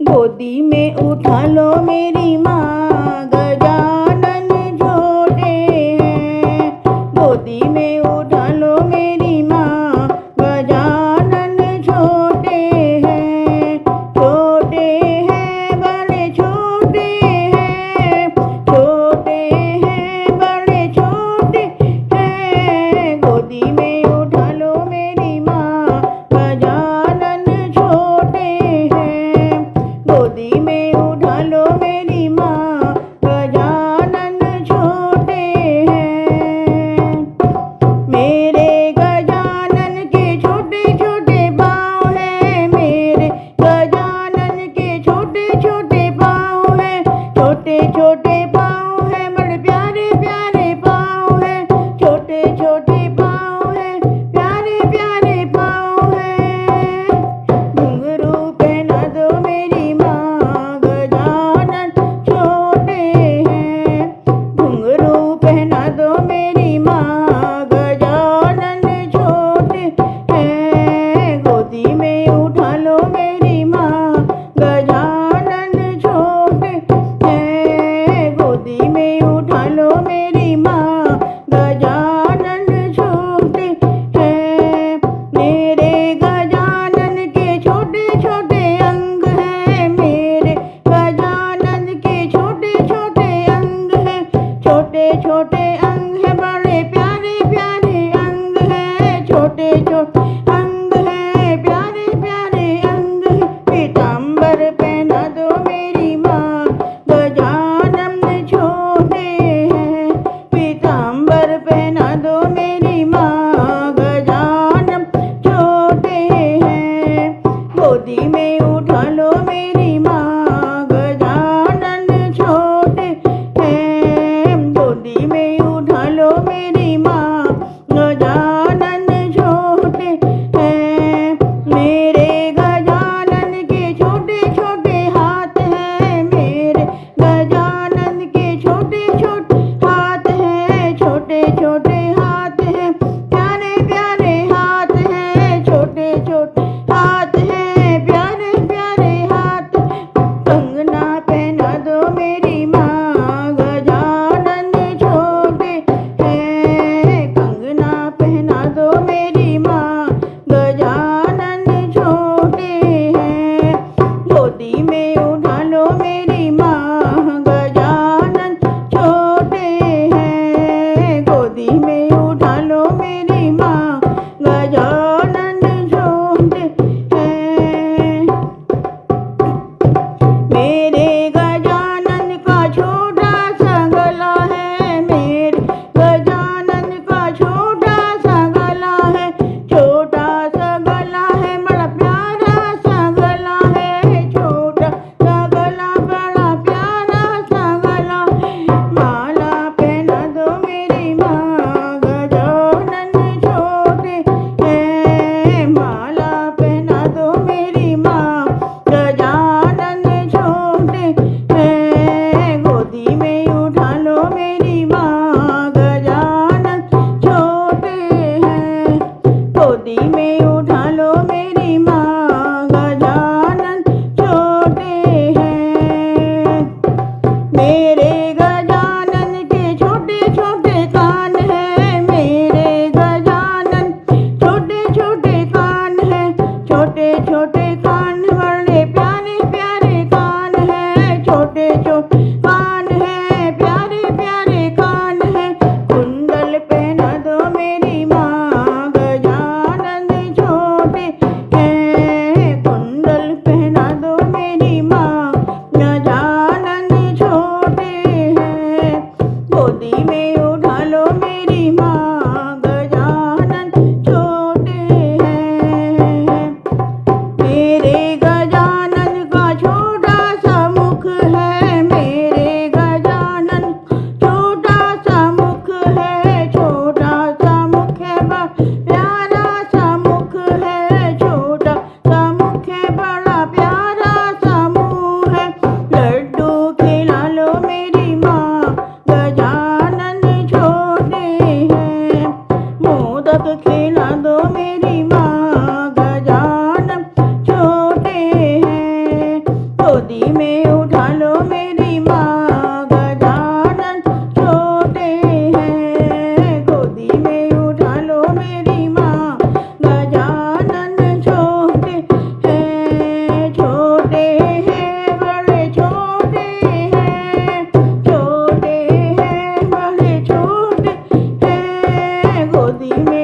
गोदी में उठा लो मेरी माँ, गजानन छोटे हैं। गोदी में उठा लो मेरी माँ, गजानन छोटे हैं। छोटे हैं बड़े छोटे हैं, छोटे हैं बड़े छोटे हैं। गोदी में उठा लो मेरी माँ, गजानन छोटे हैं। गोदी में उठा लो मेरी माँ, गजानन छोटे हैं। मेरे गजानन के छोटे छोटे पाँव हैं, मेरे गजानन के छोटे छोटे पाँव हैं। छोटे छोटे पाँव हैं, बड़े प्यारे प्यारे पाँव हैं। छोटे छोटे पाँव हैं, प्यारे प्यारे पाँव हैं। घुंघरू पहना दो मेरी माँ, गजानन छोटे हैं। घुंघरू पहना दो मेरी माँ, गजानन छोटे हैं। गोदी में उठा लो मेरी माँ, गजानन छोटे हैं। गोदी में उठा लो मेरी माँ, गजानन छोटे हैं। मेरे गजानन के छोटे छोटे अंग हैं, मेरे गजानन के छोटे छोटे अंग हैं। छोटे छोटे अंग हैं, बड़े प्यारे प्यारे अंग हैं। छोटे छोटे अंग हैं, प्यारे प्यारे अंग हैं। पीताम्बर पहना दो मेरी माँ, गजानन छोटे हैं। पीताम्बर पहना दो मेरी माँ, गजानन छोटे हैं। गोदी में उठा लो मेरी माँ, गजानन छोटे हैं। गोदी में उठा लो मेरी माँ, गजानन छोटे हैं। मेरे गजानन के छोटे छोटे हाथ हैं, मेरे गजानन के छोटे छोटे हाथ हैं। छोटे छोटे हाथ हैं, प्यारे प्यारे हाथ हैं। छोटे छोटे हाथ हैं, प्यारे प्यारे हाथ। कंगना पहना दो मेरी माँ, गजानन छोटे हैं। कंगना पहना दो मेरी माँ, गजानन छोटे हैं। गोदी में उठा लो मेरी माँ, गजानन छोटे हैं। गोदी में उठा लो मेरी माँ, गजानन छोटे हैं। मेरे गजानन का छोटा सा गला है, मेरे गजानन का छोटा सा गला है। छोटा सा गला है, बड़ा प्यारा सा गला है। छोटा सा गला, बड़ा प्यारा सा गला है। माला पहना दो मेरी माँ, गजानन छोटे हैं। माला पहना दो मेरी माँ, गजानन छोटे गोदी में उठा लो मेरी माँ, गजानन छोटे हैं। गोदी में उठा लो मेरी माँ, गजानन छोटे हैं। छोटे हैं बड़े छोटे हैं, छोटे हैं बड़े छोटे हैं। गोदी में